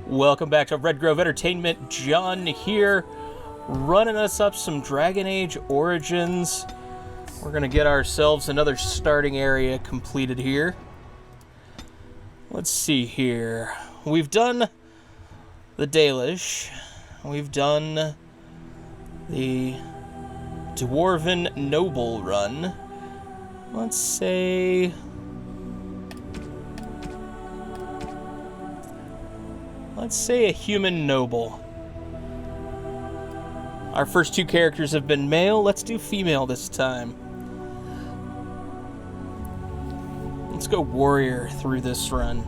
Welcome back to Red Grove Entertainment. John here, running us up some Dragon Age Origins. We're going to get ourselves another starting area completed here. Let's see here. We've done the Dalish. We've done the Dwarven Noble run. Let's say... a human noble. Our first two characters have been male. Let's do female this time. Let's go warrior through this run.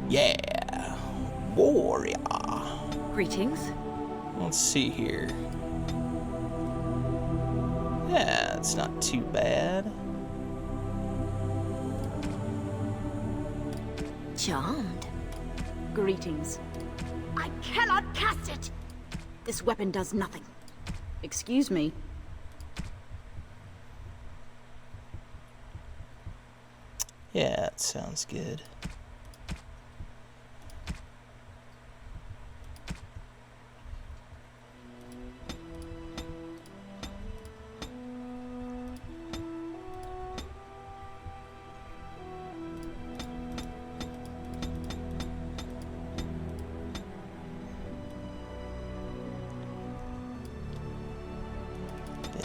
Yeah. Warrior. Greetings. Let's see here. Yeah, it's not too bad. Charmed. Greetings. I cannot cast it! This weapon does nothing. Excuse me. Yeah, that sounds good.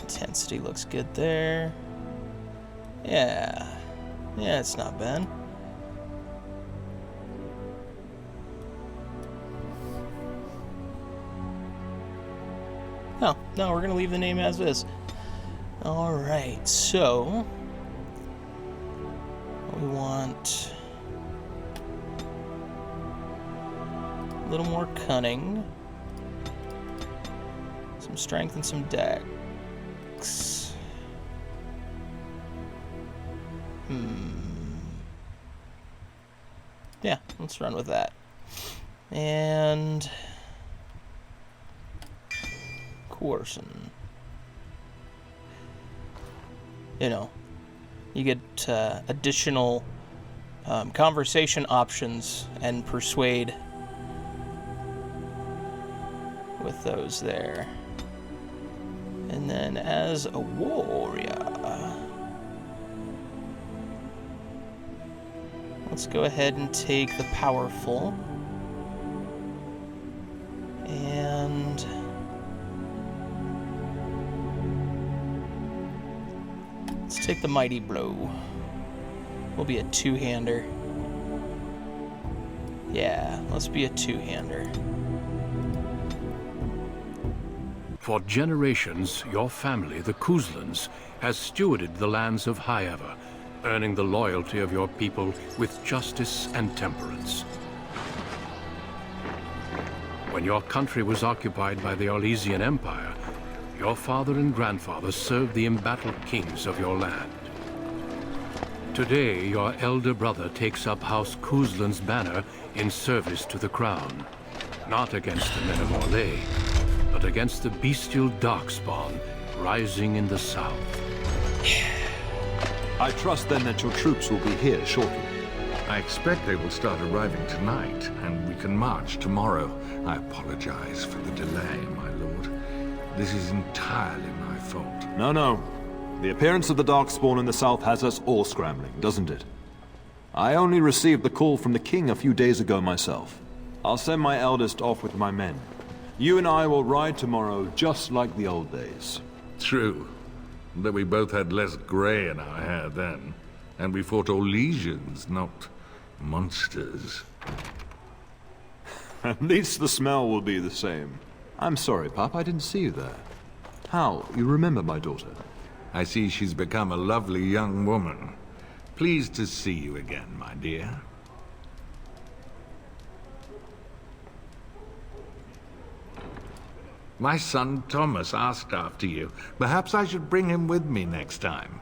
Intensity looks good there. Yeah, it's not bad. No, we're gonna leave the name as is. Alright, so we want a little more cunning, some strength, and some dex. Yeah, let's run with that. And coercion. You know, you get additional conversation options and persuade with those there. And then as a warrior, let's go ahead and take the powerful. And let's take the mighty blow. We'll be a two-hander. Yeah, let's be a two-hander. For generations, your family, the Kuzlans, has stewarded the lands of Highever, earning the loyalty of your people with justice and temperance. When your country was occupied by the Arlesian Empire, your father and grandfather served the embattled kings of your land. Today, your elder brother takes up House Kuzlan's banner in service to the crown, not against the men of Orlais, but against the bestial Darkspawn rising in the south. I trust then that your troops will be here shortly. I expect they will start arriving tonight, and we can march tomorrow. I apologize for the delay, my lord. This is entirely my fault. No. The appearance of the Darkspawn in the south has us all scrambling, doesn't it? I only received the call from the king a few days ago myself. I'll send my eldest off with my men. You and I will ride tomorrow just like the old days. True. Though we both had less gray in our hair then. And we fought Orlesians, not monsters. At least the smell will be the same. I'm sorry, Pop, I didn't see you there. How? You remember my daughter? I see she's become a lovely young woman. Pleased to see you again, my dear. My son Thomas asked after you. Perhaps I should bring him with me next time.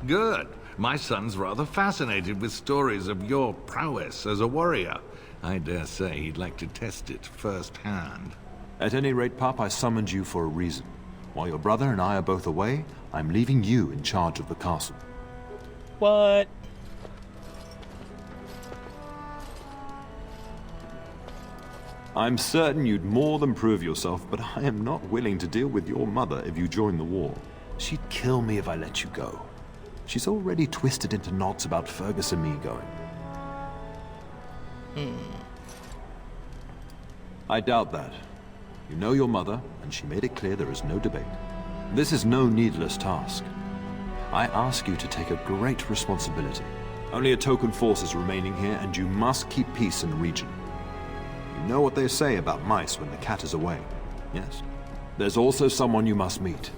Good. My son's rather fascinated with stories of your prowess as a warrior. I dare say he'd like to test it firsthand. At any rate, Pop, I summoned you for a reason. While your brother and I are both away, I'm leaving you in charge of the castle. What? I'm certain you'd more than prove yourself, but I am not willing to deal with your mother if you join the war. She'd kill me if I let you go. She's already twisted into knots about Fergus and me going. I doubt that. You know your mother, and she made it clear there is no debate. This is no needless task. I ask you to take a great responsibility. Only a token force is remaining here, and you must keep peace in the region. You know what they say about mice when the cat is away, yes? There's also someone you must meet.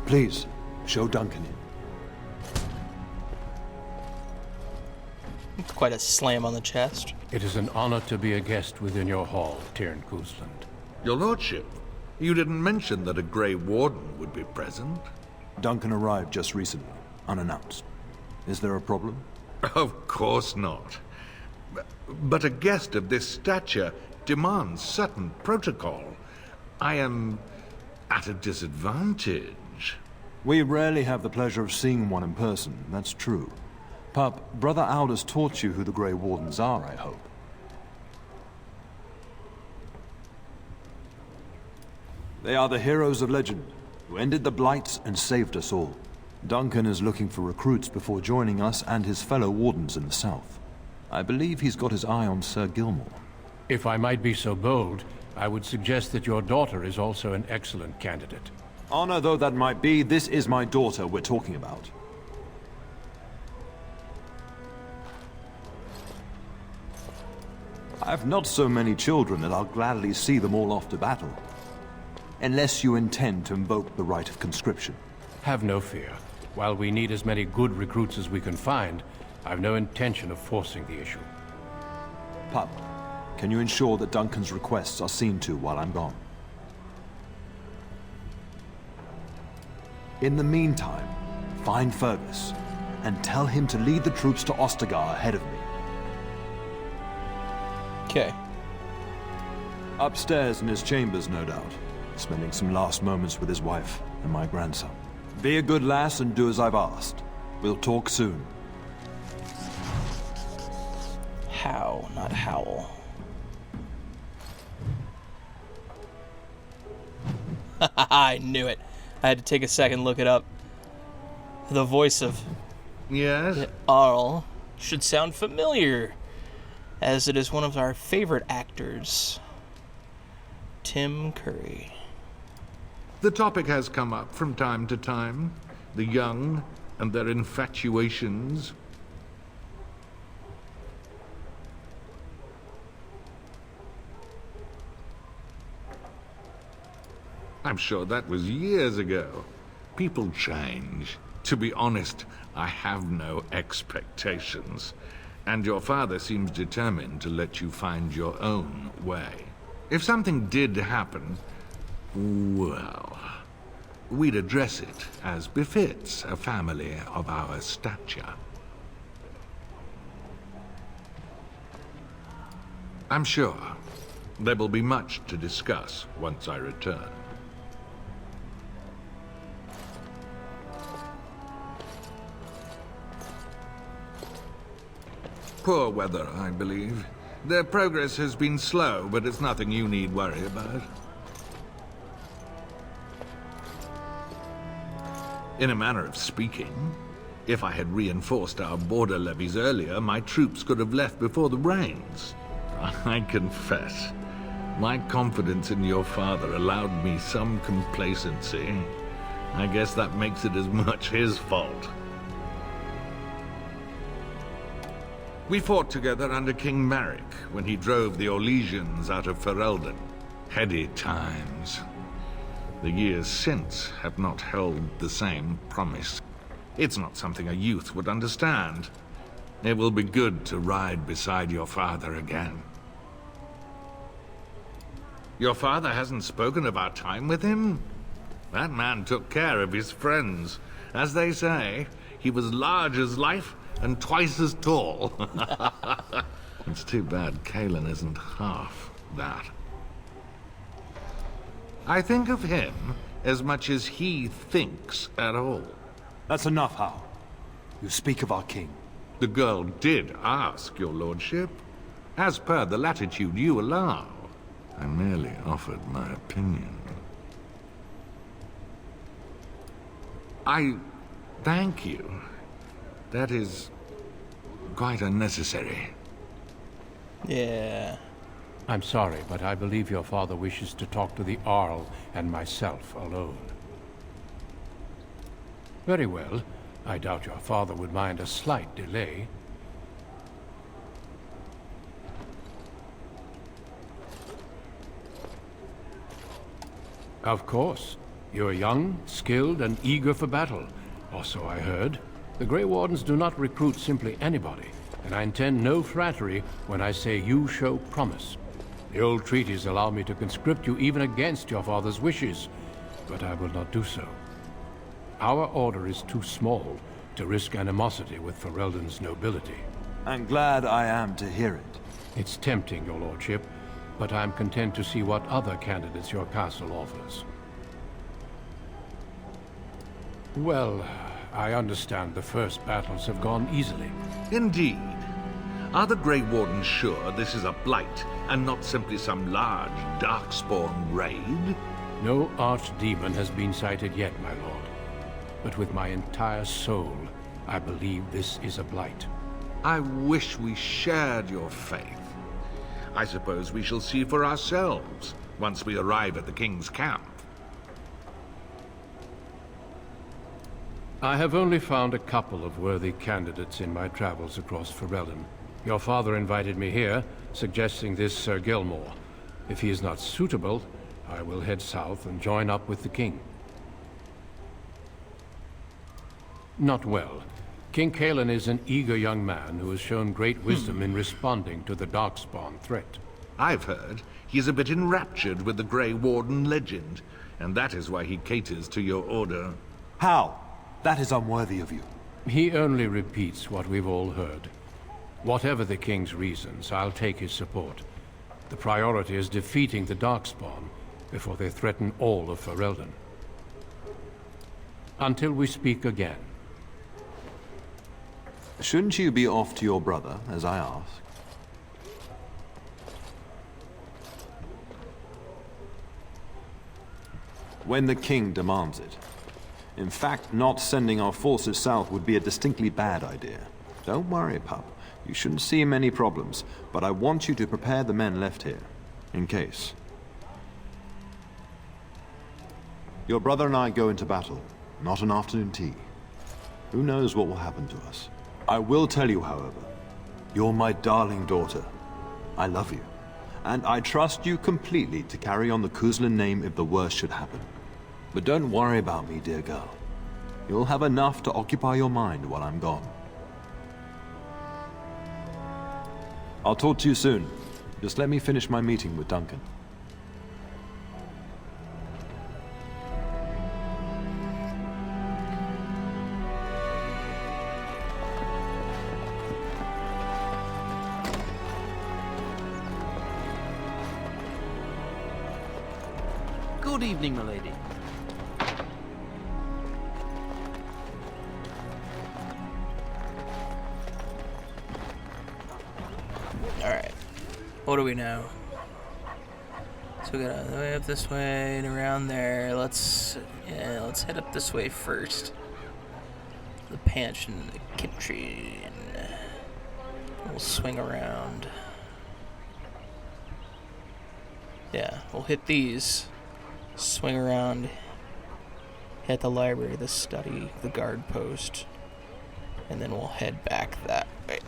Please, show Duncan in. It's quite a slam on the chest. It is an honor to be a guest within your hall, Tyrn Cousland. Your lordship, you didn't mention that a Grey Warden would be present. Duncan arrived just recently, unannounced. Is there a problem? Of course not. But a guest of this stature demands certain protocol. I am at a disadvantage. We rarely have the pleasure of seeing one in person, that's true. Pup, Brother Aldous taught you who the Grey Wardens are, I hope. They are the heroes of legend, who ended the Blights and saved us all. Duncan is looking for recruits before joining us and his fellow Wardens in the south. I believe he's got his eye on Sir Gilmore. If I might be so bold, I would suggest that your daughter is also an excellent candidate. Honor though that might be, this is my daughter we're talking about. I've not so many children that I'll gladly see them all off to battle. Unless you intend to invoke the right of conscription. Have no fear. While we need as many good recruits as we can find, I've no intention of forcing the issue. Pup, can you ensure that Duncan's requests are seen to while I'm gone? In the meantime, find Fergus, and tell him to lead the troops to Ostagar ahead of me. Okay. Upstairs in his chambers, no doubt. Spending some last moments with his wife and my grandson. Be a good lass and do as I've asked. We'll talk soon. How, not howl. I knew it. I had to take a second to look it up. The voice of Yes? Arl should sound familiar, as it is one of our favorite actors, Tim Curry. The topic has come up from time to time. The young and their infatuations. I'm sure that was years ago. People change. To be honest, I have no expectations. And your father seems determined to let you find your own way. If something did happen, well, we'd address it as befits a family of our stature. I'm sure there will be much to discuss once I return. Poor weather, I believe. Their progress has been slow, but it's nothing you need worry about. In a manner of speaking, if I had reinforced our border levies earlier, my troops could have left before the rains. I confess, my confidence in your father allowed me some complacency. I guess that makes it as much his fault. We fought together under King Maric when he drove the Orlesians out of Ferelden. Heady times. The years since have not held the same promise. It's not something a youth would understand. It will be good to ride beside your father again. Your father hasn't spoken of our time with him? That man took care of his friends. As they say, he was large as life and twice as tall. It's too bad Cailan isn't half that. I think of him as much as he thinks at all. That's enough, Hal. You speak of our king. The girl did ask, your lordship. As per the latitude you allow, I merely offered my opinion. I thank you. That is quite unnecessary. Yeah. I'm sorry, but I believe your father wishes to talk to the Arl and myself alone. Very well. I doubt your father would mind a slight delay. Of course. You're young, skilled, and eager for battle. Or so I heard. The Grey Wardens do not recruit simply anybody, and I intend no flattery when I say you show promise. The old treaties allow me to conscript you even against your father's wishes, but I will not do so. Our order is too small to risk animosity with Ferelden's nobility. I'm glad I am to hear it. It's tempting, your lordship, but I'm content to see what other candidates your castle offers. Well, I understand the first battles have gone easily. Indeed. Are the Grey Wardens sure this is a blight, and not simply some large, darkspawn raid? No archdemon has been sighted yet, my lord. But with my entire soul, I believe this is a blight. I wish we shared your faith. I suppose we shall see for ourselves once we arrive at the King's camp. I have only found a couple of worthy candidates in my travels across Ferelden. Your father invited me here, suggesting this Sir Gilmore. If he is not suitable, I will head south and join up with the king. Not well. King Cailan is an eager young man who has shown great wisdom in responding to the Darkspawn threat. I've heard he's a bit enraptured with the Grey Warden legend, and that is why he caters to your order. Hal, that is unworthy of you. He only repeats what we've all heard. Whatever the king's reasons, I'll take his support. The priority is defeating the Darkspawn before they threaten all of Ferelden. Until we speak again. Shouldn't you be off to your brother, as I asked? When the king demands it. In fact, not sending our forces south would be a distinctly bad idea. Don't worry, pup. You shouldn't see many problems, but I want you to prepare the men left here, in case. Your brother and I go into battle, not an afternoon tea. Who knows what will happen to us? I will tell you, however, you're my darling daughter. I love you, and I trust you completely to carry on the Kuzlin name if the worst should happen. But don't worry about me, dear girl. You'll have enough to occupy your mind while I'm gone. I'll talk to you soon. Just let me finish my meeting with Duncan. Good evening, milady. Alright. What do we know? So we got the way up this way and around there. Let's head up this way first. The Pantheon, the Kitchen. We'll swing around. Yeah, we'll hit these. Swing around. Hit the library, the study, the guard post. And then we'll head back that way.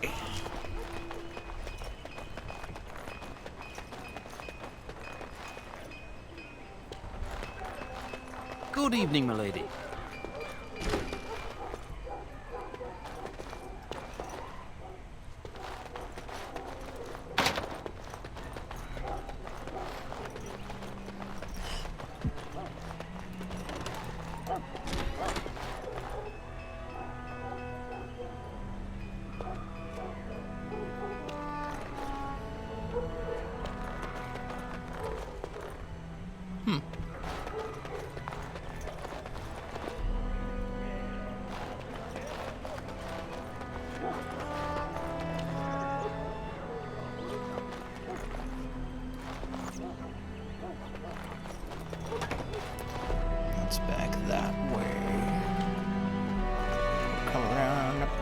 Good evening, milady.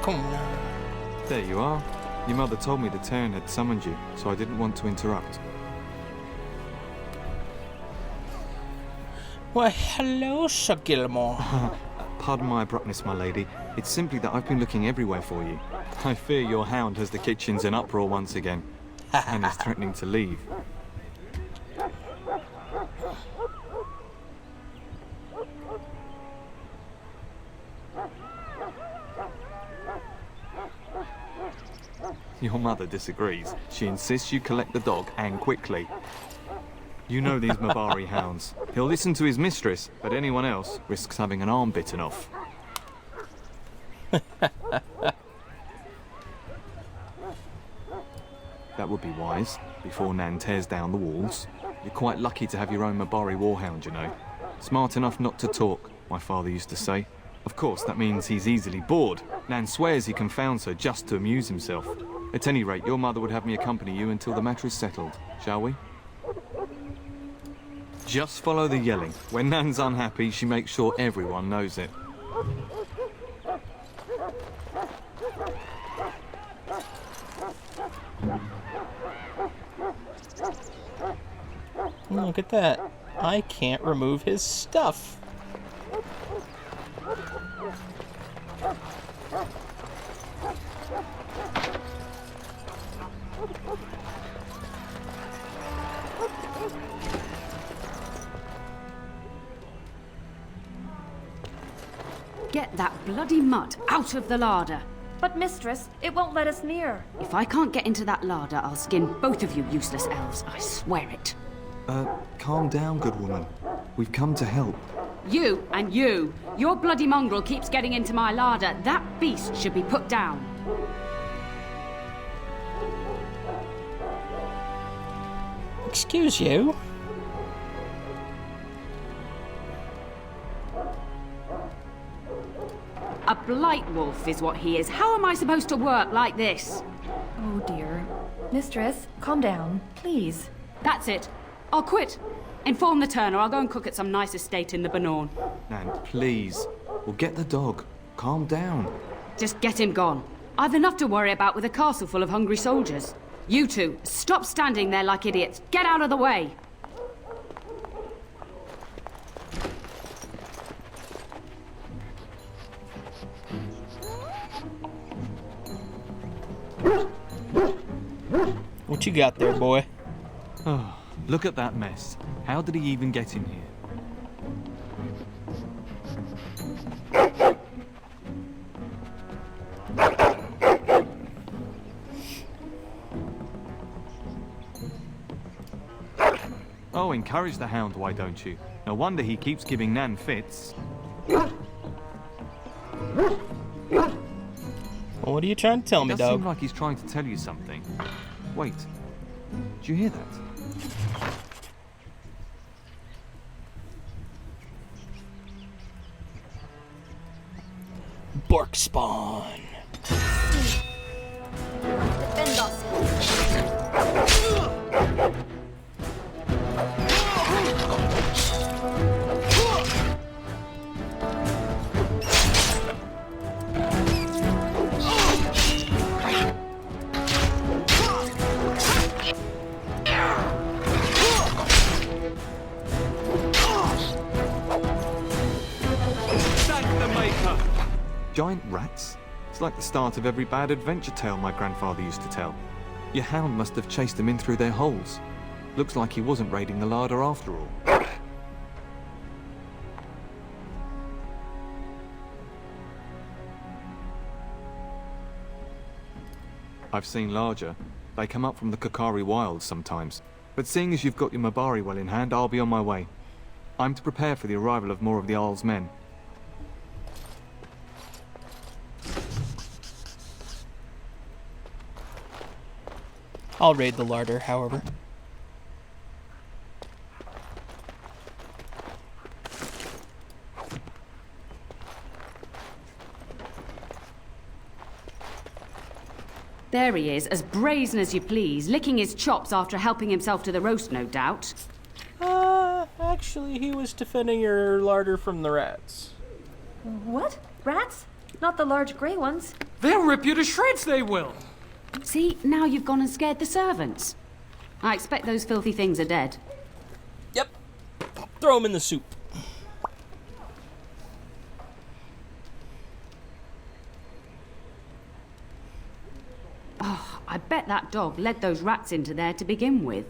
Come on. There you are. Your mother told me the Terran had summoned you, so I didn't want to interrupt. Why, hello, Sir Gilmore. Pardon my abruptness, my lady. It's simply that I've been looking everywhere for you. I fear your hound has the kitchens in uproar once again, and is threatening to leave. Your mother disagrees. She insists you collect the dog, and quickly. You know these Mabari hounds. He'll listen to his mistress, but anyone else risks having an arm bitten off. That would be wise, before Nan tears down the walls. You're quite lucky to have your own Mabari warhound, you know. Smart enough not to talk, my father used to say. Of course, that means he's easily bored. Nan swears he confounds her just to amuse himself. At any rate, your mother would have me accompany you until the matter is settled, shall we? Just follow the yelling. When Nan's unhappy, she makes sure everyone knows it. Look at that. I can't remove his stuff. Get that bloody mutt out of the larder. But mistress, it won't let us near. If I can't get into that larder, I'll skin both of you useless elves. I swear it. Calm down, good woman. We've come to help. You and you. Your bloody mongrel keeps getting into my larder. That beast should be put down. Excuse you? A blight wolf is what he is. How am I supposed to work like this? Oh dear. Mistress, calm down, please. That's it. I'll quit. Inform the turner. I'll go and cook at some nice estate in the Banorn. Nan, please. We'll get the dog. Calm down. Just get him gone. I've enough to worry about with a castle full of hungry soldiers. You two, stop standing there like idiots. Get out of the way. What you got there, boy? Oh, look at that mess. How did he even get in here? Oh, encourage the hound, why don't you? No wonder he keeps giving Nan fits. Well, what are you trying to tell me, It does dog? seem like he's trying to tell you something. Wait, did you hear that? Bork spawn. Defend us. Giant rats? It's like the start of every bad adventure tale my grandfather used to tell. Your hound must have chased them in through their holes. Looks like he wasn't raiding the larder after all. I've seen larger. They come up from the Kakari wilds sometimes. But seeing as you've got your Mabari well in hand, I'll be on my way. I'm to prepare for the arrival of more of the Arl's men. I'll raid the larder, however. There he is, as brazen as you please, licking his chops after helping himself to the roast, no doubt. Actually, he was defending your larder from the rats. What? Rats? Not the large grey ones. They'll rip you to shreds, they will. See, now you've gone and scared the servants. I expect those filthy things are dead. Yep. Throw them in the soup. Oh, I bet that dog led those rats into there to begin with.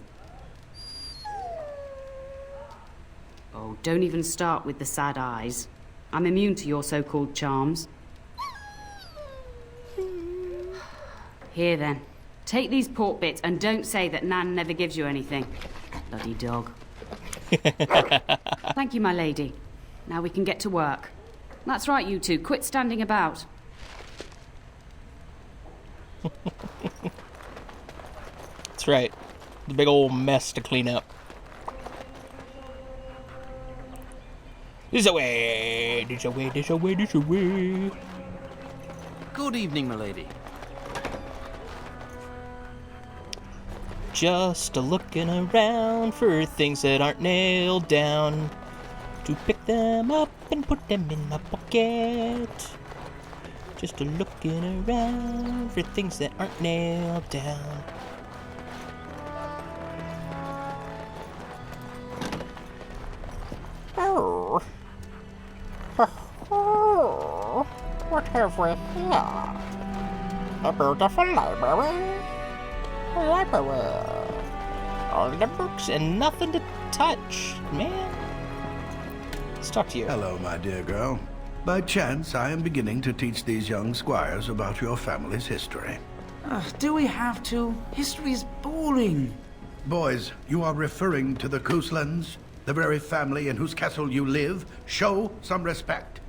Oh, don't even start with the sad eyes. I'm immune to your so-called charms. Here then, take these pork bits and don't say that Nan never gives you anything. Bloody dog. Thank you, my lady. Now we can get to work. That's right, you two. Quit standing about. That's right. The big old mess to clean up. This away, this away, this away, this away. Good evening, milady. Just a-looking around for things that aren't nailed down, to pick them up and put them in my pocket. Just a-looking around for things that aren't nailed down. Oh. What have we here? A beautiful library. All the books and nothing to touch, man. Let's talk to you. Hello, my dear girl. By chance, I am beginning to teach these young squires about your family's history. Do we have to? History is boring. Boys, you are referring to the Couslands, the very family in whose castle you live. Show some respect.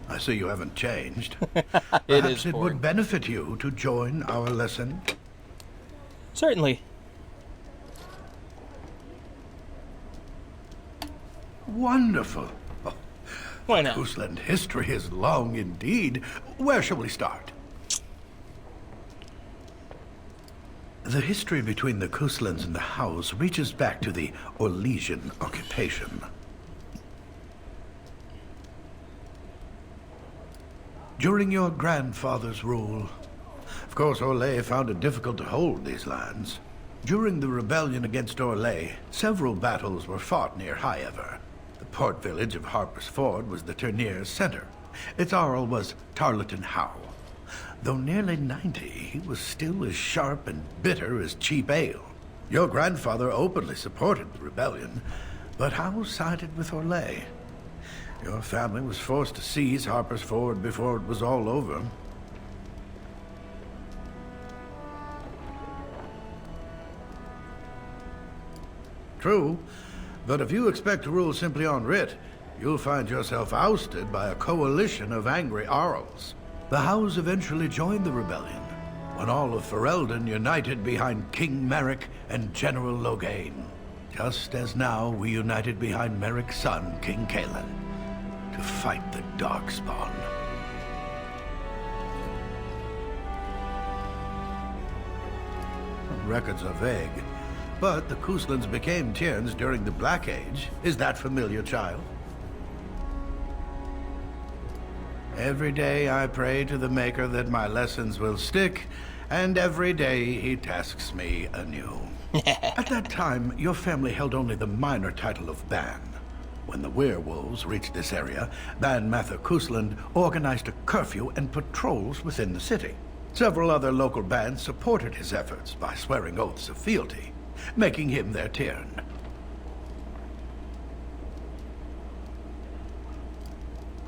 I see you haven't changed. Perhaps it would benefit you to join our lesson. Certainly. Wonderful. Oh, why not? Cousland history is long indeed. Where shall we start? The history between the Couslands and the House reaches back to the Orlesian occupation. During your grandfather's rule, of course, Orlais found it difficult to hold these lands. During the rebellion against Orlais, several battles were fought near Highever. The port village of Harper's Ford was the Turnier's center. Its Arl was Tarleton Howe. Though nearly 90, he was still as sharp and bitter as cheap ale. Your grandfather openly supported the rebellion, but Howe sided with Orlais. Your family was forced to seize Harper's Ford before it was all over. True, but if you expect to rule simply on writ, you'll find yourself ousted by a coalition of angry Arls. The Howes eventually joined the rebellion, when all of Ferelden united behind King Merrick and General Loghain, just as now we united behind Merrick's son, King Cailan, to fight the Darkspawn. Records are vague, but the Couslands became Tierns during the Black Age. Is that familiar, child? Every day I pray to the Maker that my lessons will stick, and every day he tasks me anew. At that time, your family held only the minor title of Ban. When the werewolves reached this area, Ban Mather Cousland organized a curfew and patrols within the city. Several other local bands supported his efforts by swearing oaths of fealty, making him their Tiern.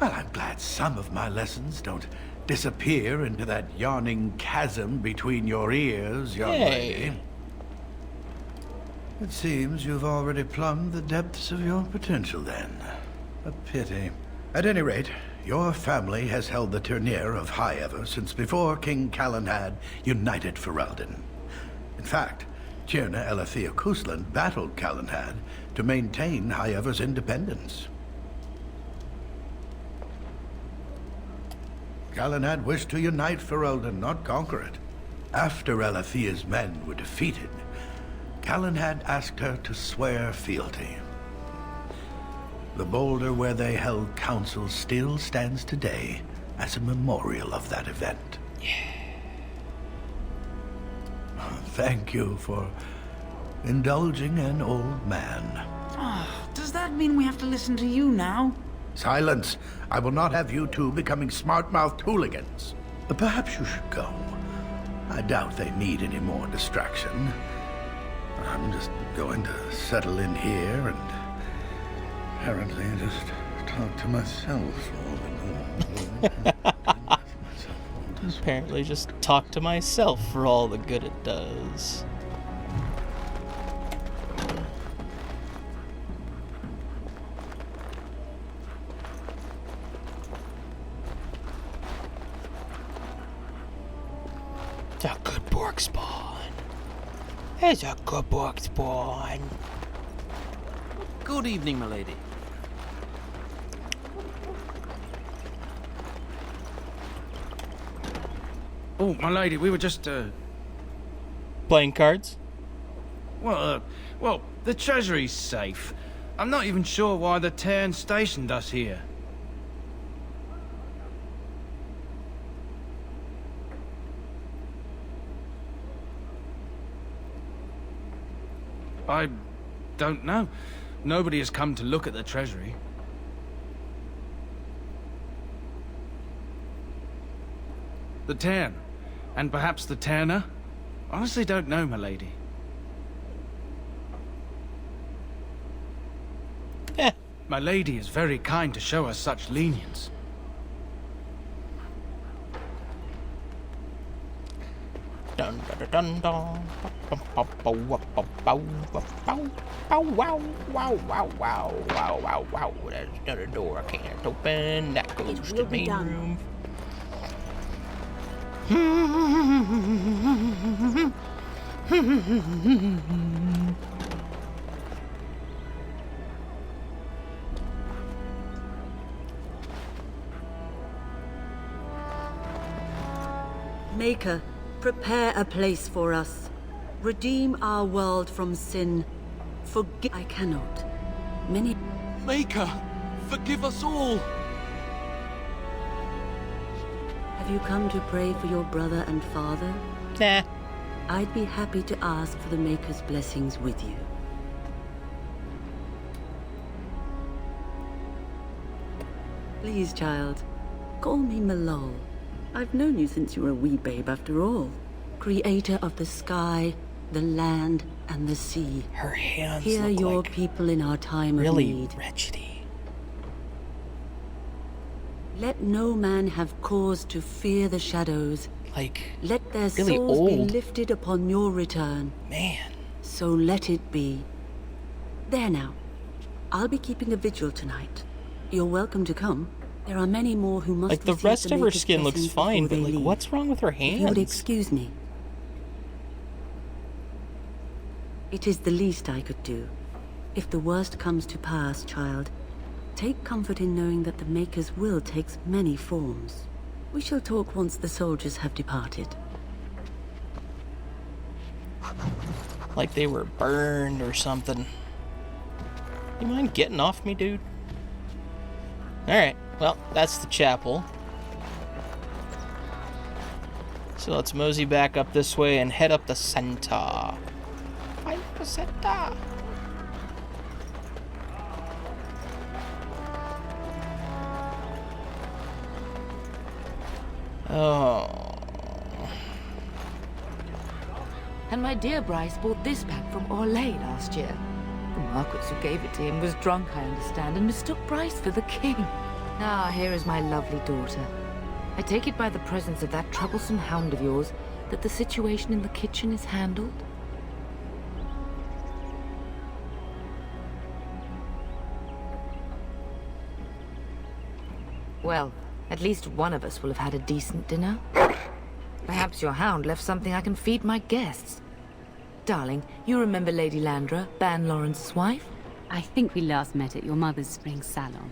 Well, I'm glad some of my lessons don't disappear into that yawning chasm between your ears, young lady. It seems you've already plumbed the depths of your potential, then. A pity. At any rate, your family has held the Turnier of Highever since before King Calenhad united Ferelden. In fact, Tierna Elethea Cousland battled Calenhad to maintain Highever's independence. Calenhad wished to unite Ferelden, not conquer it. After Elethea's men were defeated, Calenhad asked her to swear fealty. The boulder where they held council still stands today as a memorial of that event. Thank you for indulging an old man. Does that mean we have to listen to you now? Silence! I will not have you two becoming smart-mouthed hooligans. Perhaps you should go. I doubt they need any more distraction. I'm just going to settle in here and apparently just talk to myself Apparently just talk to myself for all the good it does. It's a good pork spawn. It's a good pork spawn. Good evening, milady. Oh, my lady, we were just, Playing cards? well, the treasury's safe. I'm not even sure why the Tarn stationed us here. I don't know. Nobody has come to look at the treasury. The Tarn. And perhaps the Tanner? Honestly don't know, my lady. My lady is very kind to show us such lenience. Dun dun dun dun. Wow wow wow wow wow wow wow wow. There's another door I can't open. That goes to the main room. Maker, prepare a place for us. Redeem our world from sin. Forgive. I cannot. Many. Maker, forgive us all. Have you come to pray for your brother and father? Nah. I'd be happy to ask for the Maker's blessings with you. Please, child, call me Malol. I've known you since you were a wee babe after all. Creator of the sky, the land, and the sea. Her hands Hear look your like people in our time really of need. wretchedy. Let no man have cause to fear the shadows. Like, let their really souls be old. lifted upon your return. Man. So let it be. There now. I'll be keeping a vigil tonight. You're welcome to come. There are many more who must Like, the receive rest of her Maker's skin looks blessings fine, before but, they like, leave. what's wrong with her If you would hands? excuse me. It is the least I could do. If the worst comes to pass, child, take comfort in knowing that the Maker's will takes many forms. We shall talk once the soldiers have departed. Like they were burned or something. You mind getting off me, dude? Alright, well, that's the chapel. So let's mosey back up this way and head up the center. Find the center. Oh. And my dear Bryce bought this back from Orlais last year. The Marquis who gave it to him was drunk, I understand, and mistook Bryce for the king. Ah, here is my lovely daughter. I take it by the presence of that troublesome hound of yours that the situation in the kitchen is handled? Well, at least one of us will have had a decent dinner. Perhaps your hound left something I can feed my guests. Darling, you remember Lady Landra, Ban Lawrence's wife? I think we last met at your mother's spring salon.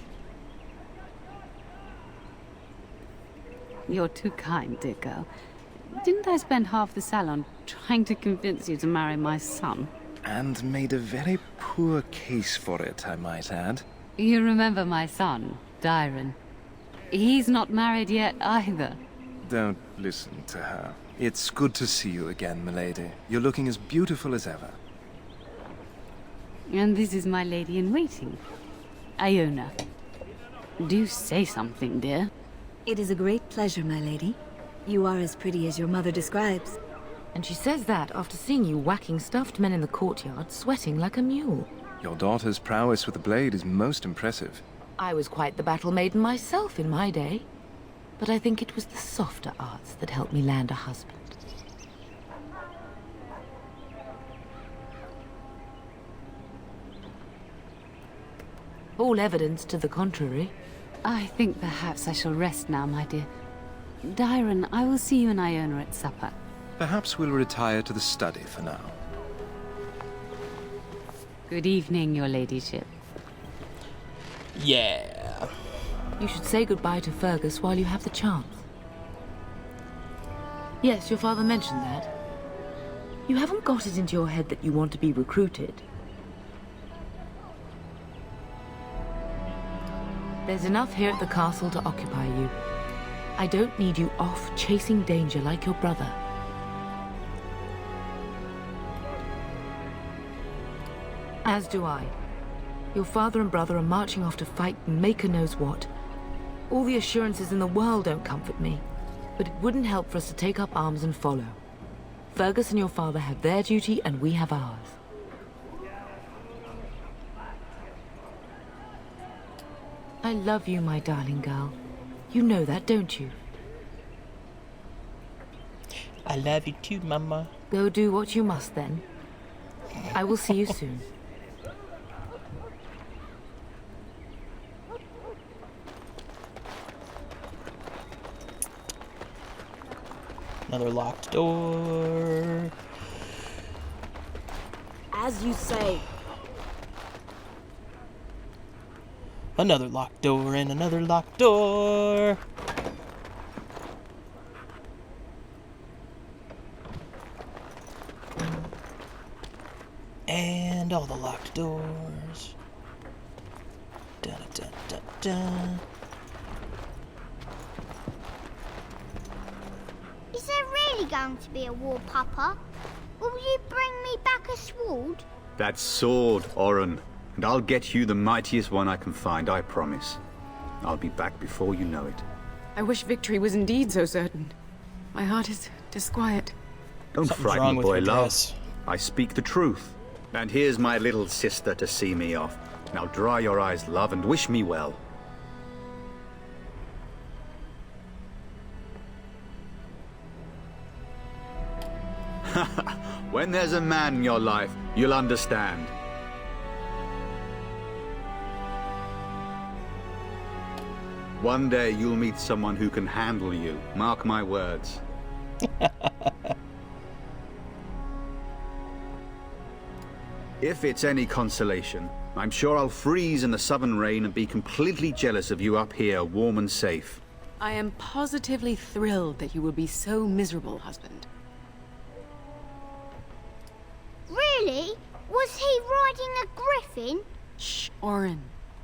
You're too kind, dear girl. Didn't I spend half the salon trying to convince you to marry my son? And made a very poor case for it, I might add. You remember my son, Dyron. He's not married yet either. Don't listen to her. It's good to see you again, milady. You're looking as beautiful as ever. And this is my lady-in-waiting, Iona. Do say something, dear. It is a great pleasure, my lady. You are as pretty as your mother describes. And she says that after seeing you whacking stuffed men in the courtyard, sweating like a mule. Your daughter's prowess with the blade is most impressive. I was quite the battle maiden myself in my day. But I think it was the softer arts that helped me land a husband. All evidence to the contrary. I think perhaps I shall rest now, my dear. Dyron, I will see you and Iona at supper. Perhaps we'll retire to the study for now. Good evening, your ladyship. Yeah. You should say goodbye to Fergus while you have the chance. Yes, your father mentioned that. You haven't got it into your head that you want to be recruited. There's enough here at the castle to occupy you. I don't need you off chasing danger like your brother. As do I. Your father and brother are marching off to fight Maker knows what. All the assurances in the world don't comfort me, but it wouldn't help for us to take up arms and follow. Fergus and your father have their duty and we have ours. I love you, my darling girl. You know that, don't you? I love you too, Mama. Go do what you must, then. I will see you soon. Another locked door. As you say. Another locked door and another locked door. And all the locked doors. Dun, dun, dun, dun. Is there really going to be a war, Papa? Will you bring me back a sword? That sword, Oren. And I'll get you the mightiest one I can find, I promise. I'll be back before you know it. I wish victory was indeed so certain. My heart is disquiet. Don't frighten me, boy, love. I speak the truth. And here's my little sister to see me off. Now dry your eyes, love, and wish me well. When there's a man in your life, you'll understand. One day you'll meet someone who can handle you. Mark my words. If it's any consolation, I'm sure I'll freeze in the southern rain and be completely jealous of you up here, warm and safe. I am positively thrilled that you will be so miserable, husband. Really? Was he riding a griffin? Shh, Oren.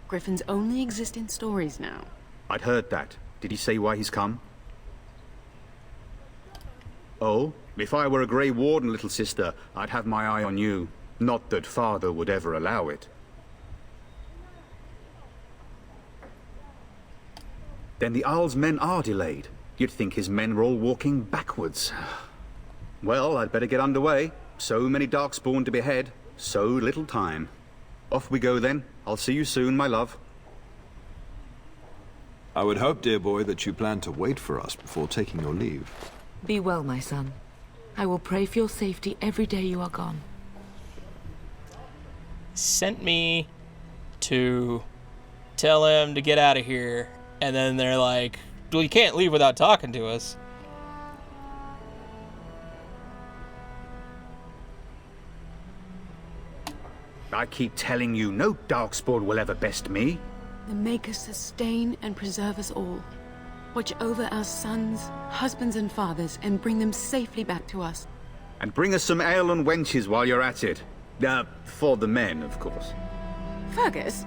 Griffins only exist in stories now. I'd heard that. Did he say why he's come? Oh, if I were a Grey Warden, little sister, I'd have my eye on you. Not that father would ever allow it. Then the Arl's men are delayed. You'd think his men were all walking backwards. Well, I'd better get underway. So many Darkspawn to behead, so little time. Off we go then. I'll see you soon, my love. I would hope, dear boy, that you plan to wait for us before taking your leave. Be well, my son. I will pray for your safety every day you are gone. Sent me to tell him to get out of here, and then they're like, well, you can't leave without talking to us. I keep telling you, no Darkspawn will ever best me. The Maker sustain and preserve us all. Watch over our sons, husbands and fathers, and bring them safely back to us. And bring us some ale and wenches while you're at it. For the men, of course. Fergus,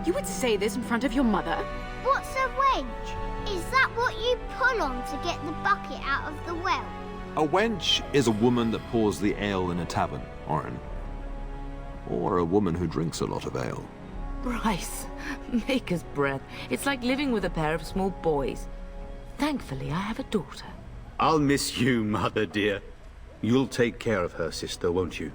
You would say this in front of your mother? What's a wench? Is that what you pull on to get the bucket out of the well? A wench is a woman that pours the ale in a tavern, Orin. Or a woman who drinks a lot of ale. Bryce, Maker's breath. It's like living with a pair of small boys. Thankfully, I have a daughter. I'll miss you, Mother dear. You'll take care of her, sister, won't you?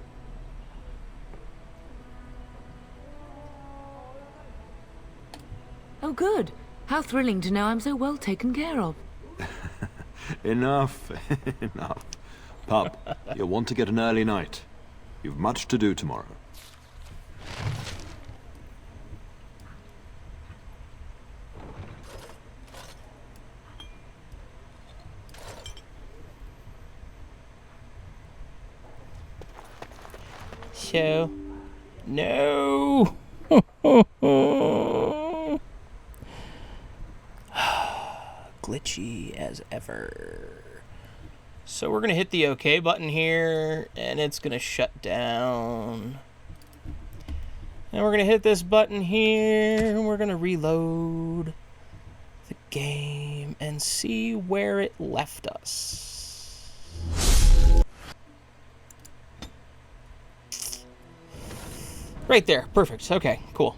Oh, good. How thrilling to know I'm so well taken care of. Enough, enough. Pup, you'll want to get an early night. You've much to do tomorrow. So, no. Glitchy as ever. So we're gonna hit the OK button here, and it's gonna shut down. And we're gonna hit this button here, and we're gonna reload the game and see where it left us. Right there, perfect. Okay, cool.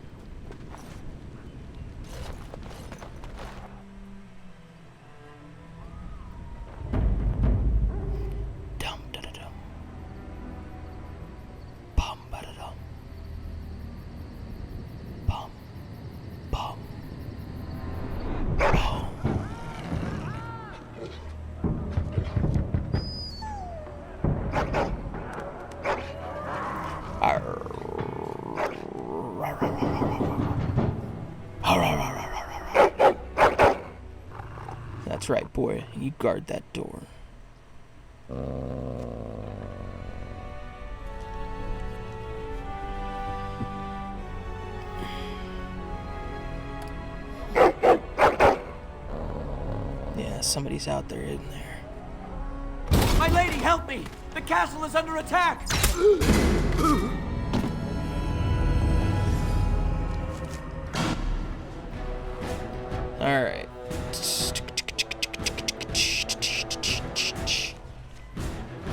That's right, boy. You guard that door. Yeah, somebody's out there, isn't there? My lady, help me! The castle is under attack! Alright.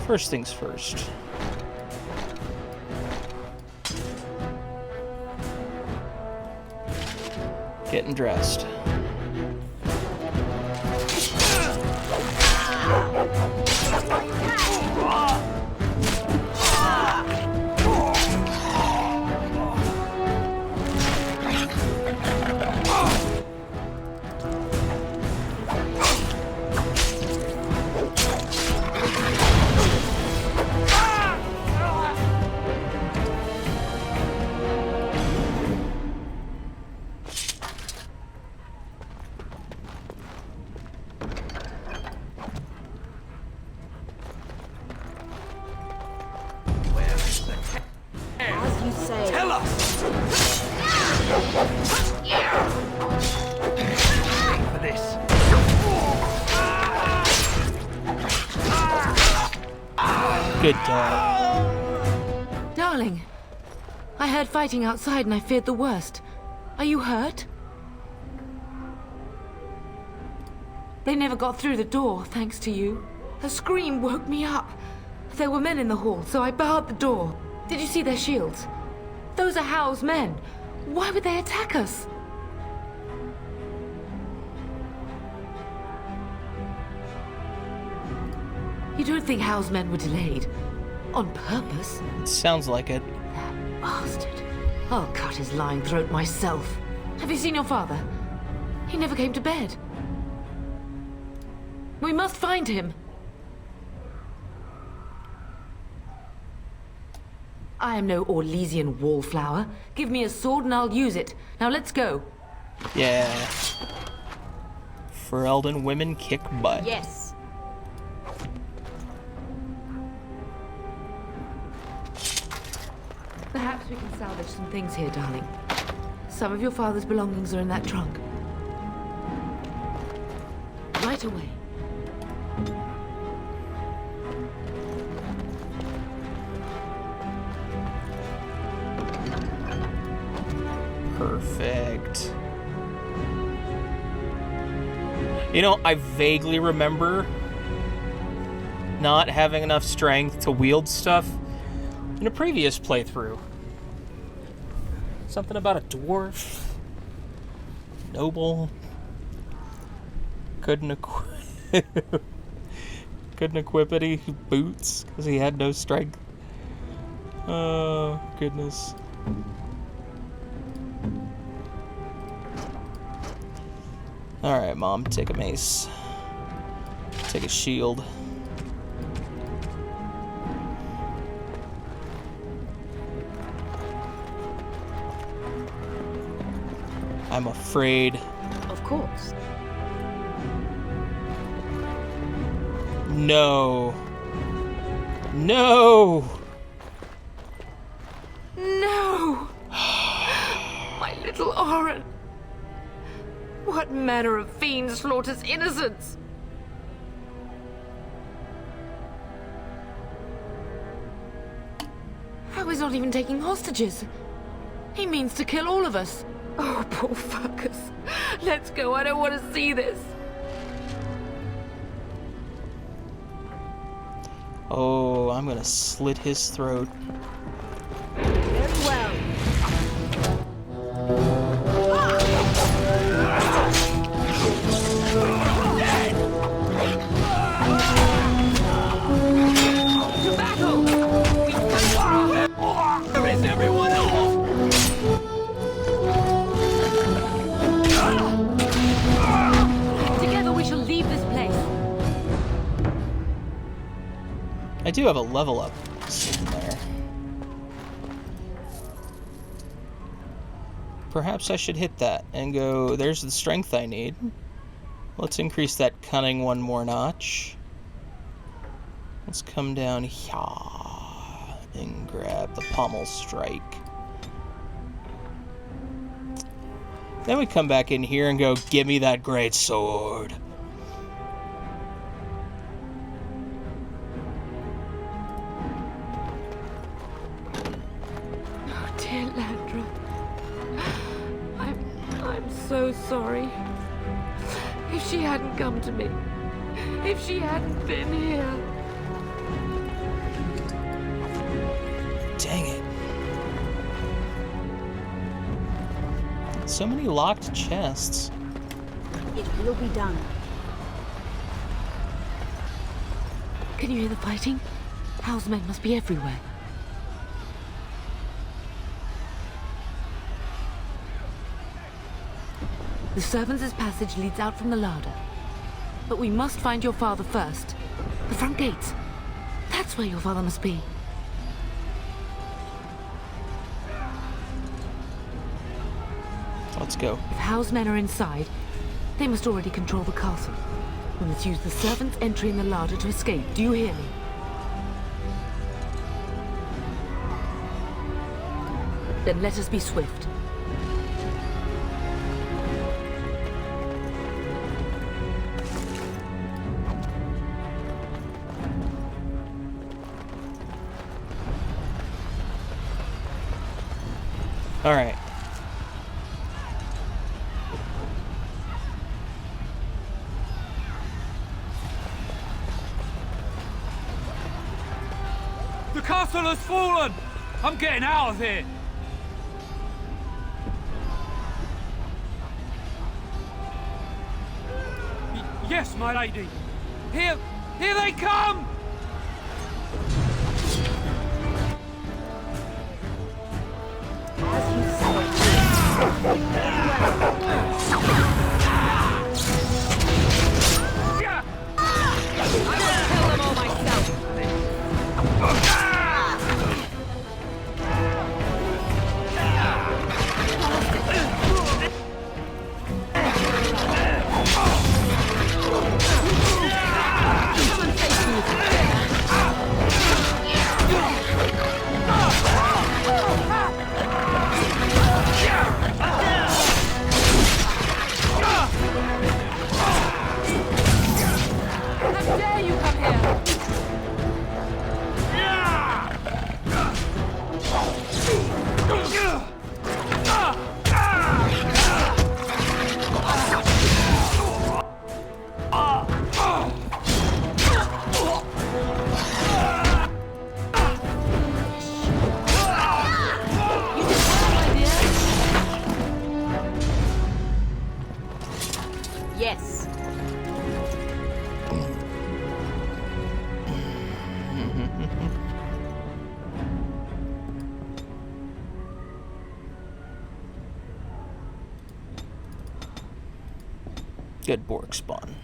First things first. Getting dressed. As you say. Tell us! For this. Good dog. Darling, I heard fighting outside and I feared the worst. Are you hurt? They never got through the door, thanks to you. A scream woke me up. There were men in the hall, so I barred the door. Did you see their shields? Those are Howe's men. Why would they attack us? You don't think Howe's men were delayed? On purpose? It sounds like it. That bastard. I'll cut his lying throat myself. Have you seen your father? He never came to bed. We must find him. I am no Orlesian wallflower. Give me a sword and I'll use it. Now let's go. Yeah. Ferelden women kick butt. Yes. Perhaps we can salvage some things here, darling. Some of your father's belongings are in that trunk. Right away. Perfect. You know, I vaguely remember not having enough strength to wield stuff in a previous playthrough. Something about a dwarf. Noble. Couldn't equip any boots because he had no strength. Oh, goodness. Alright, Mom, take a mace. Take a shield. I'm afraid. Of course. No. No! No! My little Oren! What manner of fiend slaughters innocents? How he's not even taking hostages? He means to kill all of us. Oh, poor fuckers. Let's go, I don't want to see this. Oh, I'm gonna slit his throat. Very well. To battle! Where is everyone else? Together we shall leave this place. I do have a level up sitting there. Perhaps I should hit that and go, there's the strength I need. Let's increase that cunning one more notch. Let's come down here and grab the pommel strike. Then we come back in here and go, give me that great sword. Oh, dear Landra. I'm so sorry. If she hadn't come to me, if she hadn't been here. Dang it. So many locked chests. It will be done. Can you hear the fighting? Hal's men must be everywhere. The servants' passage leads out from the larder. But we must find your father first. The front gates. That's where your father must be. Let's go. If Hal's men are inside, they must already control the castle. We must use the servants' entry in the larder to escape. Do you hear me? Then let us be swift. All right. The castle has fallen! I'm getting out of here! Yes, my lady! Here they come! Good Borg spawn.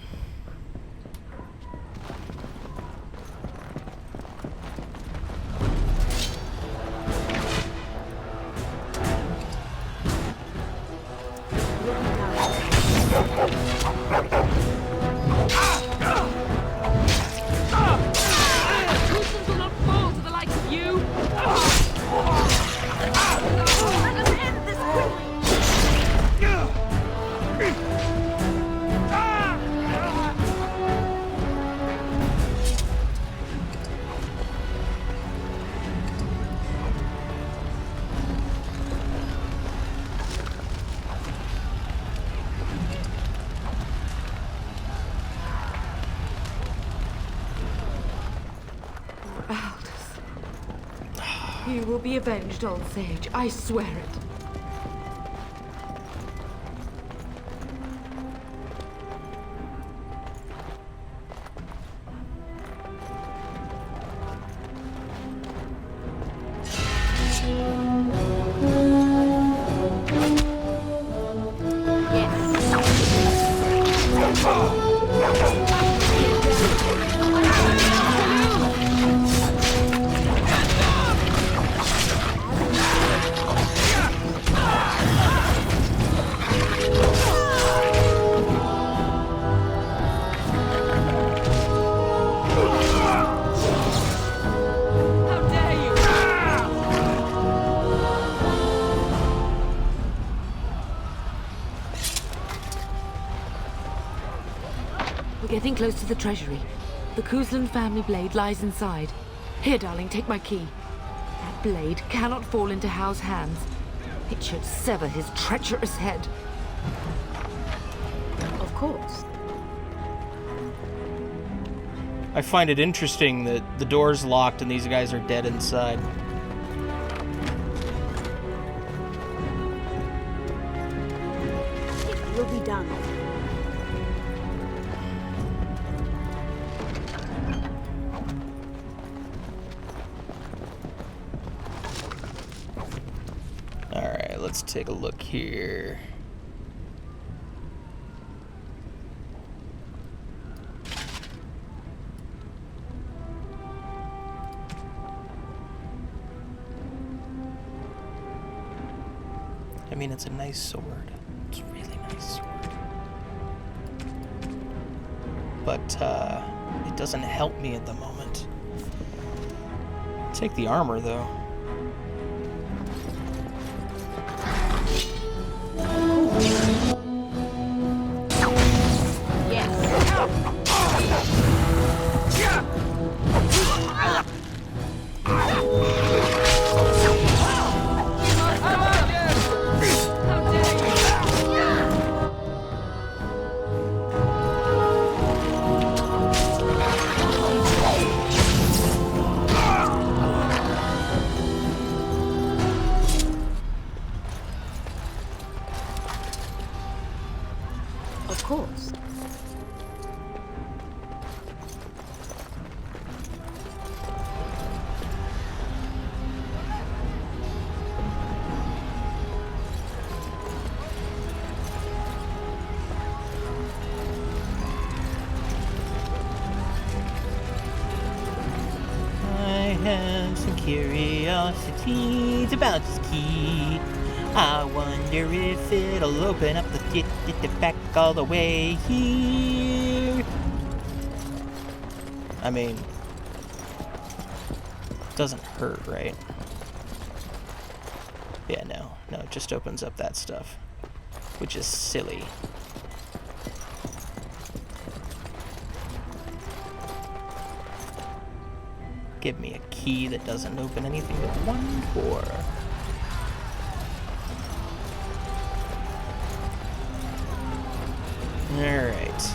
Coulsons will not fall to the likes of you! Let us end this quickly! You will be avenged, old sage. I swear it. Getting close to the treasury. The Cousland family blade lies inside. Here, darling, take my key. That blade cannot fall into Hal's hands. It should sever his treacherous head. Of course. I find it interesting that the door's locked and these guys are dead inside. It will be done. Alright, let's take a look here. I mean, it's a nice sword. It's a really nice sword. But, it doesn't help me at the moment. Take the armor, though. Of course. I have some curiosities about this key. I wonder if it'll open up the back all the way here. I mean, it doesn't hurt, right? Yeah, no, it just opens up that stuff, which is silly. Give me a key that doesn't open anything but one door. Alright.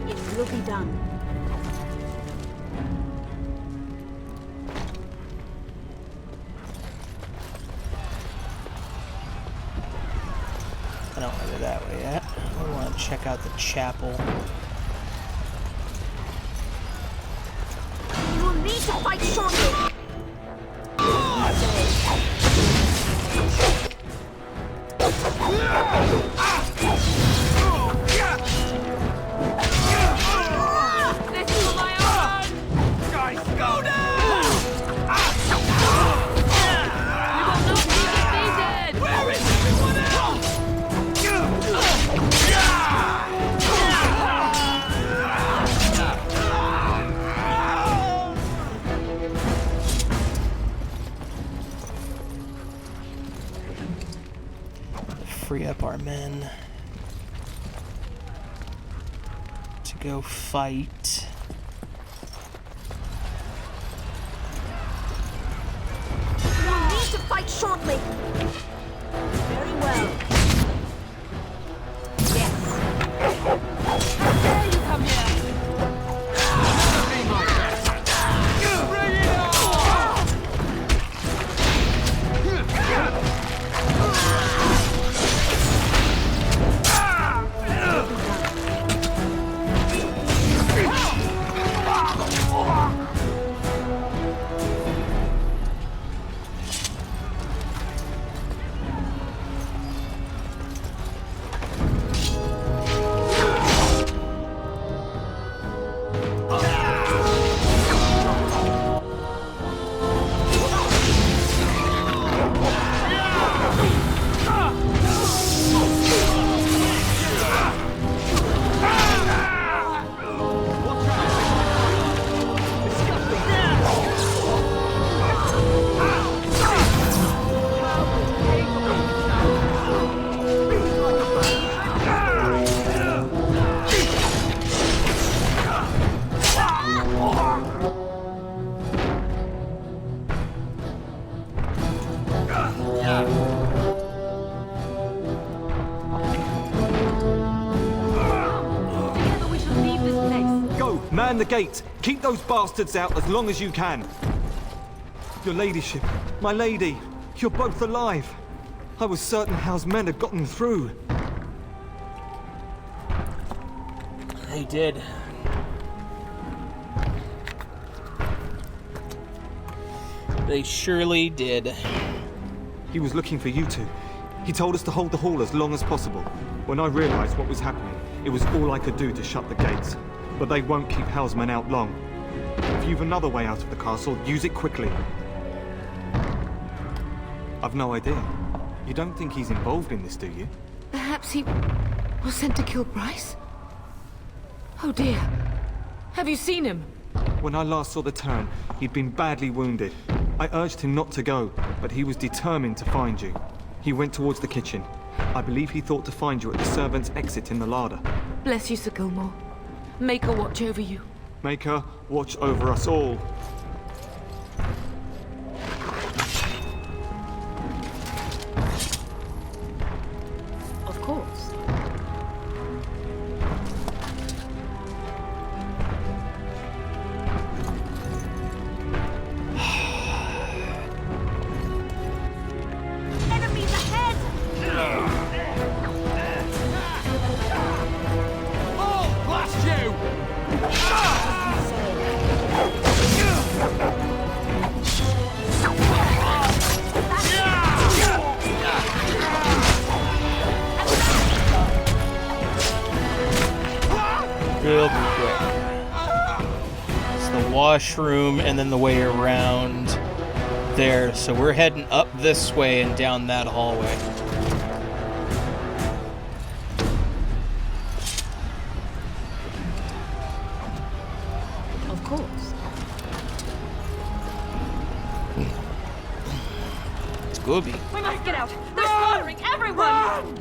It will be done. I don't want to go that way yet. We want to check out the chapel. You will need to fight shortly. This is my own! Guys, go down! We will not be defeated! Where is everyone else? Free up our men to go fight. You will need to fight shortly. Very well. Yes. How dare you come here! Bring it on! Together we shall leave this place. Go! Man the gate! Keep those bastards out as long as you can! Your ladyship, my lady, you're both alive! I was certain Howe's men had gotten through. They did. They surely did. He was looking for you two. He told us to hold the hall as long as possible. When I realized what was happening, it was all I could do to shut the gates. But they won't keep Howe's men out long. If you've another way out of the castle, use it quickly. I've no idea. You don't think he's involved in this, do you? Perhaps he was sent to kill Bryce? Oh dear. Have you seen him? When I last saw the Terran, he'd been badly wounded. I urged him not to go, but he was determined to find you. He went towards the kitchen. I believe he thought to find you at the servants' exit in the larder. Bless you, Sir Gilmore. Make her watch over you. Make her watch over us all. Of course. Enemies ahead! Oh, blast you! Real quick. It's the washroom and then the way around there. So we're heading up this way and down that hallway. Of course. It's Gooby. We must get out! They're slaughtering everyone!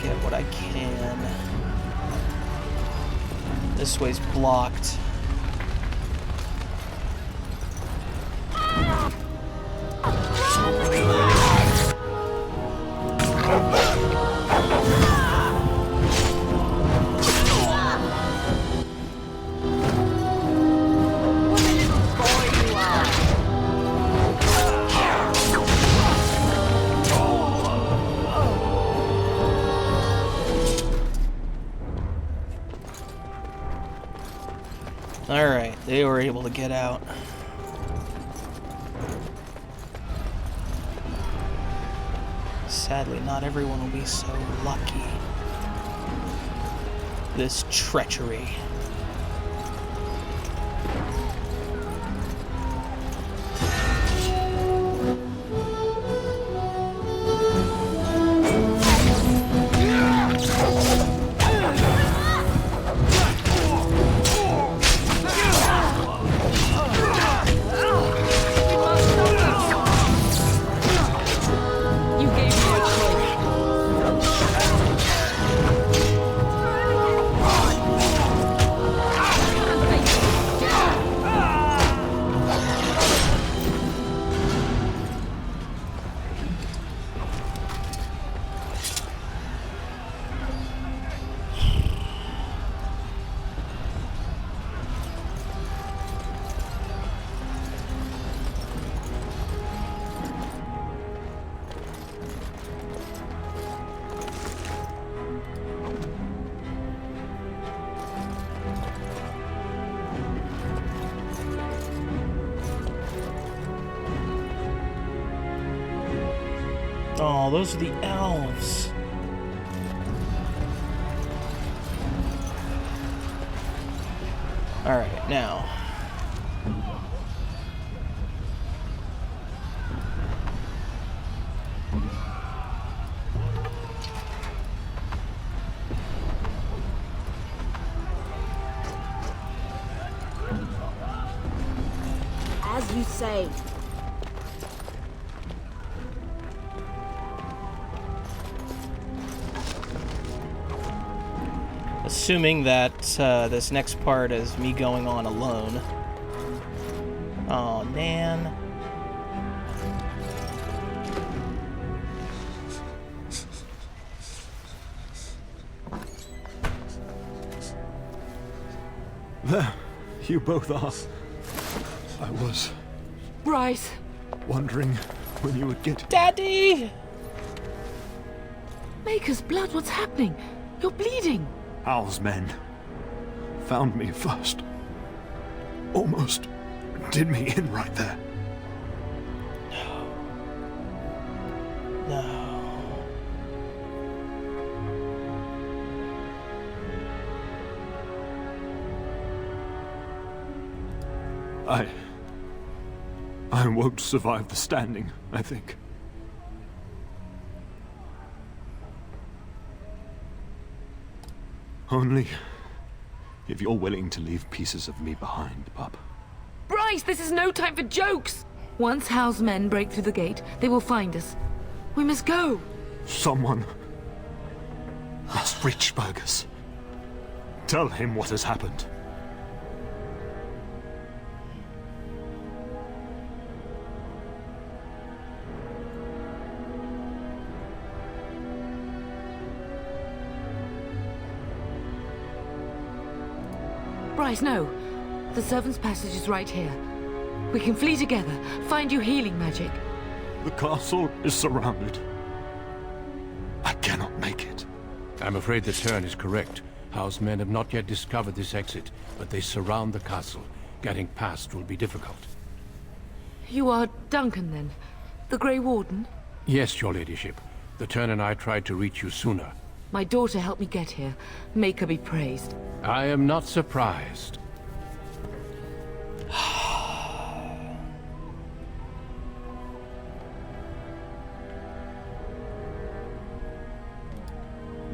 Get what I can. This way's blocked. They were able to get out. Sadly, not everyone will be so lucky. This treachery. Oh, those are the elves. All right, now. As you say. Assuming that this next part is me going on alone. Oh, man. There, you both are. I was Bryce! wondering when you would get... Daddy! Maker's blood, what's happening? You're bleeding! Hal's men found me first. Almost did me in right there. No. I won't survive the standing, I think. Only if you're willing to leave pieces of me behind, pup. Bryce, this is no time for jokes! Once Hal's men break through the gate, they will find us. We must go! Someone must reach Fergus. Tell him what has happened. Bryce, no. The servant's passage is right here. We can flee together, find you healing magic. The castle is surrounded. I cannot make it. I'm afraid the Turn is correct. Hal's men have not yet discovered this exit, but they surround the castle. Getting past will be difficult. You are Duncan, then? The Grey Warden? Yes, your ladyship. The Turn and I tried to reach you sooner. My daughter helped me get here. Make her be praised. I am not surprised.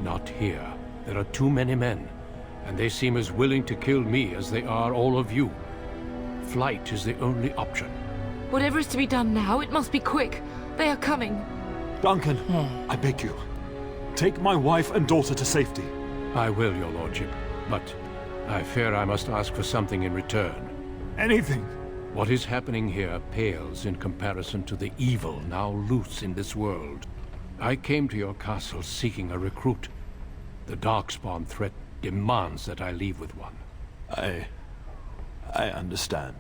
Not here. There are too many men, and they seem as willing to kill me as they are all of you. Flight is the only option. Whatever is to be done now, it must be quick. They are coming. Duncan, I beg you. Take my wife and daughter to safety. I will, your lordship, but I fear I must ask for something in return. Anything. What is happening here pales in comparison to the evil now loose in this world. I came to your castle seeking a recruit. The Darkspawn threat demands that I leave with one. I understand.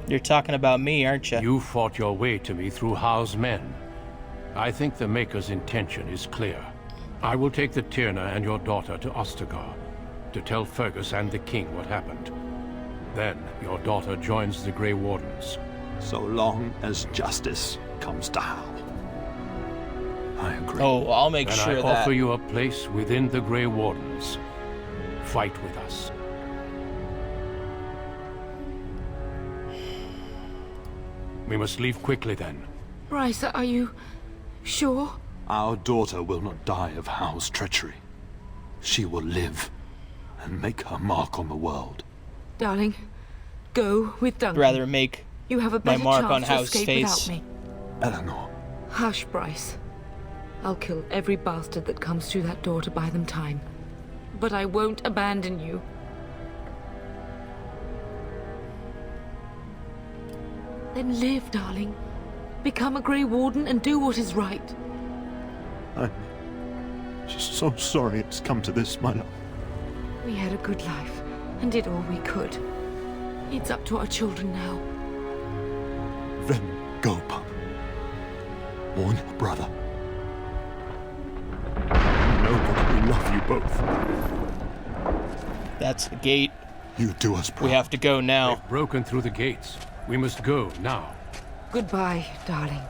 You're talking about me, aren't you? You fought your way to me through Hal's men. I think the Maker's intention is clear. I will take the Tyrna and your daughter to Ostagar to tell Fergus and the king what happened. Then your daughter joins the Grey Wardens. So long as justice comes to Hal. I agree. Oh, I'll make and sure I that... offer you a place within the Grey Wardens. Fight with us. We must leave quickly then. Bryce, are you sure? Our daughter will not die of Hal's treachery. She will live and make her mark on the world. Darling, go with Duncan. Rather make you have a my better mark chance on to Hal's escape face. without me. Eleanor. Hush, Bryce. I'll kill every bastard that comes through that door to buy them time. But I won't abandon you. Then live, darling. Become a Grey Warden and do what is right. I'm just so sorry it's come to this, my love. We had a good life and did all we could. It's up to our children now. Then go, pup. Warn your brother. Know that we love you both. That's the gate. You do us proud. We have to go now. They've broken through the gates. We must go now. Goodbye, darling.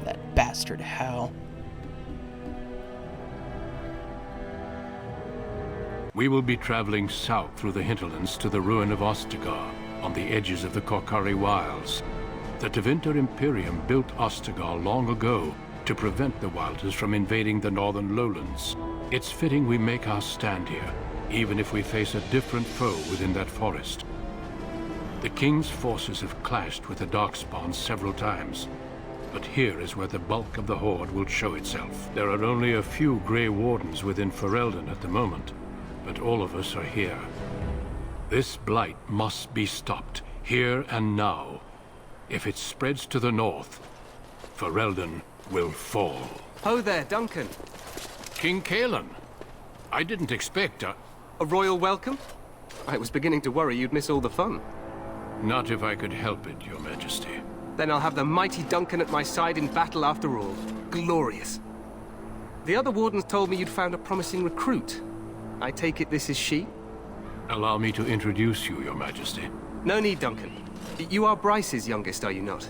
That bastard Hal. We will be traveling south through the hinterlands to the ruin of Ostagar, on the edges of the Korcari Wilds. The Tevinter Imperium built Ostagar long ago to prevent the Wilders from invading the northern lowlands. It's fitting we make our stand here, even if we face a different foe within that forest. The King's forces have clashed with the Darkspawn several times, but here is where the bulk of the Horde will show itself. There are only a few Grey Wardens within Ferelden at the moment, but all of us are here. This blight must be stopped, here and now. If it spreads to the north, Ferelden will fall. Ho there, Duncan. King Cailan. I didn't expect a royal welcome? I was beginning to worry you'd miss all the fun. Not if I could help it, Your Majesty. Then I'll have the mighty Duncan at my side in battle after all. Glorious. The other wardens told me you'd found a promising recruit. I take it this is she? Allow me to introduce you, Your Majesty. No need, Duncan. You are Bryce's youngest, are you not?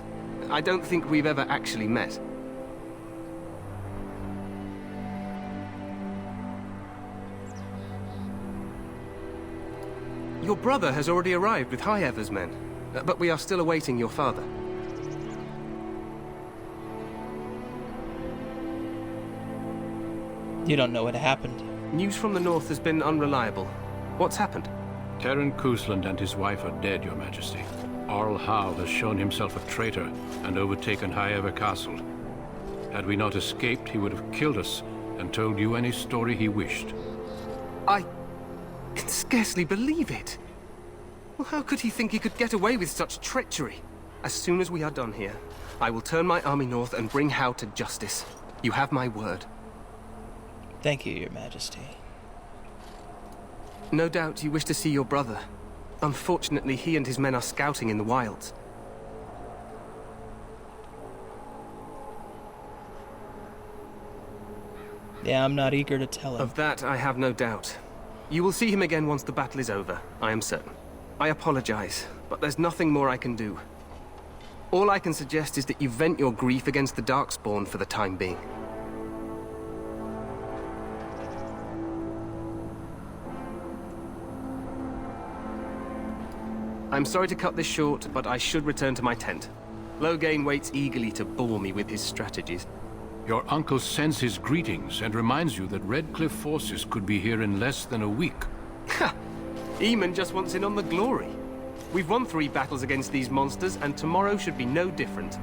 I don't think we've ever actually met. Your brother has already arrived with High-Ever's men, but we are still awaiting your father. You don't know what happened. News from the north has been unreliable. What's happened? Terran Cousland and his wife are dead, Your Majesty. Arl Hal has shown himself a traitor and overtaken High-Ever Castle. Had we not escaped, he would have killed us and told you any story he wished. I can scarcely believe it. Well, how could he think he could get away with such treachery? As soon as we are done here, I will turn my army north and bring Hal to justice. You have my word. Thank you, Your Majesty. No doubt you wish to see your brother. Unfortunately, he and his men are scouting in the wilds. Yeah, I'm not eager to tell him. Of that, I have no doubt. You will see him again once the battle is over, I am certain. I apologize, but there's nothing more I can do. All I can suggest is that you vent your grief against the Darkspawn for the time being. I'm sorry to cut this short, but I should return to my tent. Loghain waits eagerly to bore me with his strategies. Your uncle sends his greetings and reminds you that Redcliffe forces could be here in less than a week. Ha! Eamon just wants in on the glory. We've won 3 battles against these monsters, and tomorrow should be no different.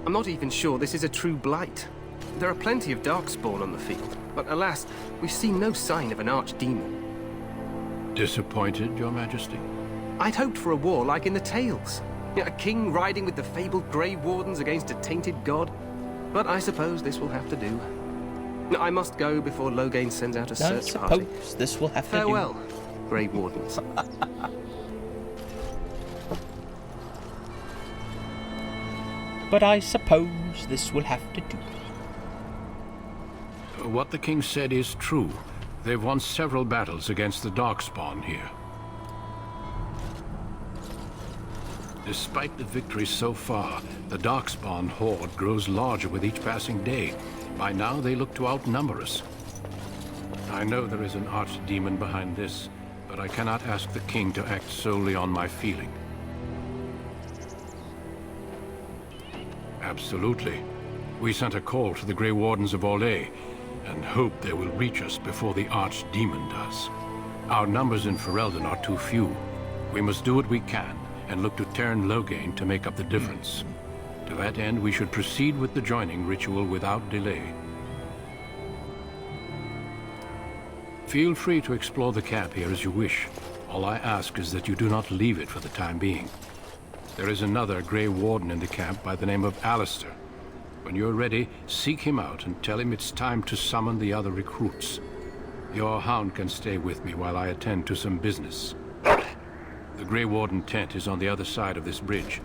I'm not even sure this is a true blight. There are plenty of Darkspawn on the field, but alas, we've seen no sign of an archdemon. Disappointed, Your Majesty? I'd hoped for a war like in the tales. A king riding with the fabled Grey Wardens against a tainted god? But I suppose this will have to do. I must go before Loghain sends out a search party. This will have to Farewell, Grey Wardens. But I suppose this will have to do. What the king said is true. They've won several battles against the Darkspawn here. Despite the victories so far, the Darkspawn horde grows larger with each passing day. By now, they look to outnumber us. I know there is an archdemon behind this, but I cannot ask the king to act solely on my feeling. Absolutely. We sent a call to the Grey Wardens of Orlais, and hope they will reach us before the archdemon does. Our numbers in Ferelden are too few. We must do what we can, and look to Teyrn Loghain to make up the difference. To that end, we should proceed with the joining ritual without delay. Feel free to explore the camp here as you wish. All I ask is that you do not leave it for the time being. There is another Grey Warden in the camp by the name of Alistair. When you're ready, seek him out and tell him it's time to summon the other recruits. Your hound can stay with me while I attend to some business. The Grey Warden tent is on the other side of this bridge.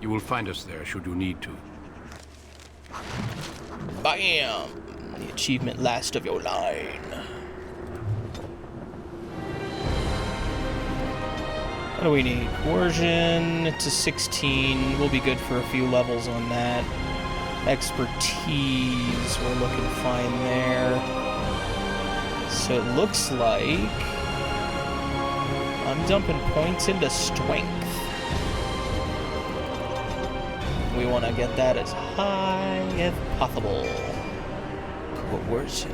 You will find us there should you need to. Bam! The achievement last of your line. What do we need? Coercion to 16. We'll be good for a few levels on that. Expertise, we're looking fine there. So it looks like I'm dumping points into strength. We want to get that as high as possible. Coercion.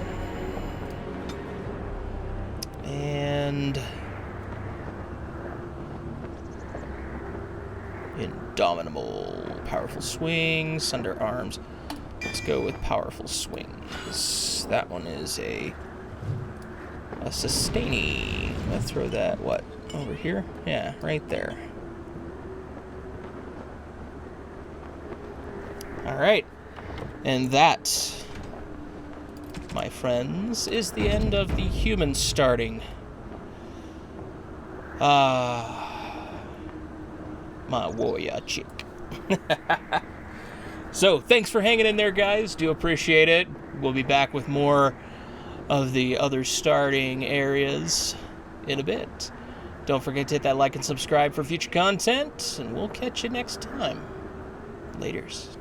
And Indomitable, powerful swings, under arms. Let's go with powerful swings. That one is a sustaining. Let's throw that, what, over here? Yeah, right there. Alright. And that, my friends, is the end of the human starting. My warrior chick. So, thanks for hanging in there, guys. Do appreciate it. We'll be back with more of the other starting areas in a bit. Don't forget to hit that like and subscribe for future content, and we'll catch you next time. Laters.